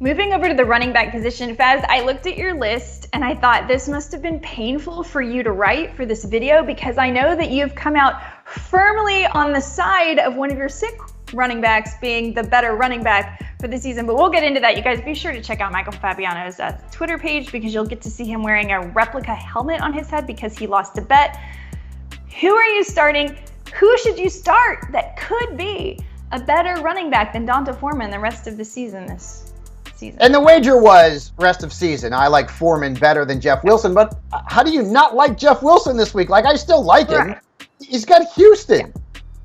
Moving over to the running back position, Faz, I looked at your list and I thought this must have been painful for you to write for this video, because I know that you've come out firmly on the side of one of your sick running backs being the better running back for the season. But we'll get into that. You guys be sure to check out Michael Fabiano's Twitter page, because you'll get to see him wearing a replica helmet on his head because he lost a bet. Who are you starting? Who should you start that could be a better running back than D'Onta Foreman the rest of the season this season? And the wager was rest of season. I like Foreman better than Jeff Wilson, but how do you not like Jeff Wilson this week? Like, I still like him. Right. He's got Houston,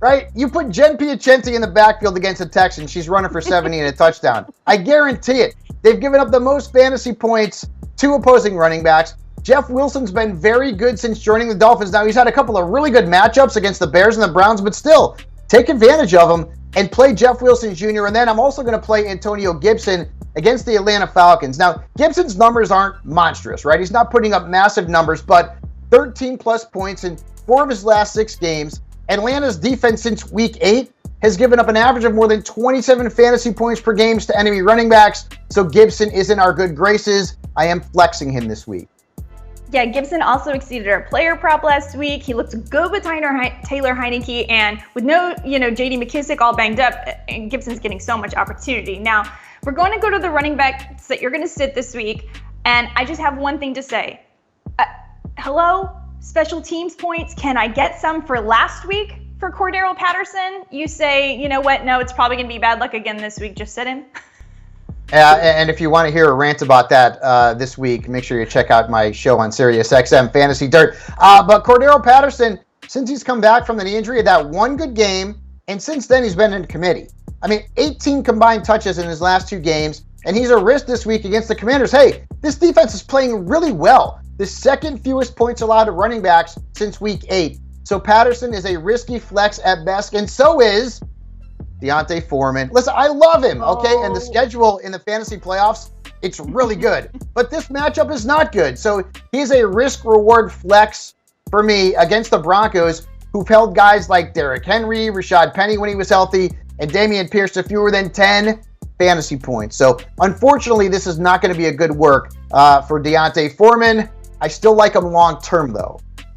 right? You put Jen Piacenti in the backfield against the Texans, she's running for 70 and a touchdown. I guarantee it. They've given up the most fantasy points to opposing running backs. Jeff Wilson's been very good since joining the Dolphins. Now, he's had a couple of really good matchups against the Bears and the Browns, but still, take advantage of them and play Jeff Wilson Jr. And then I'm also going to play Antonio Gibson against the Atlanta Falcons. Now, Gibson's numbers aren't monstrous, right? He's not putting up massive numbers, but 13-plus points in 4 of his last 6 games. Atlanta's defense since Week 8 has given up an average of more than 27 fantasy points per game to enemy running backs, so Gibson is in our good graces. I am flexing him this week. Yeah, Gibson also exceeded our player prop last week. He looked good with Taylor Heineke, and with no, J.D. McKissick all banged up, and Gibson's getting so much opportunity. Now, we're going to go to the running backs that you're going to sit this week, and I just have one thing to say. Hello, special teams points. Can I get some for last week for Cordarrelle Patterson? You say, you know what? No, it's probably going to be bad luck again this week. Just sit him. And if you want to hear a rant about that this week, make sure you check out my show on SiriusXM, Fantasy Dirt. But Cordarrelle Patterson, since he's come back from the knee injury, had that one good game, and since then he's been in committee. 18 combined touches in his last 2 games, and he's a risk this week against the Commanders. Hey, this defense is playing really well. The second fewest points allowed to running backs since Week 8. So Patterson is a risky flex at best, and so is D'Onta Foreman. Listen, I love him, okay? And the schedule in the fantasy playoffs, it's really good. But this matchup is not good. So he's a risk-reward flex for me against the Broncos, who've held guys like Derrick Henry, Rashad Penny when he was healthy, and Dameon Pierce to fewer than 10 fantasy points. So unfortunately, this is not going to be a good work for D'Onta Foreman. I still like him long-term, though.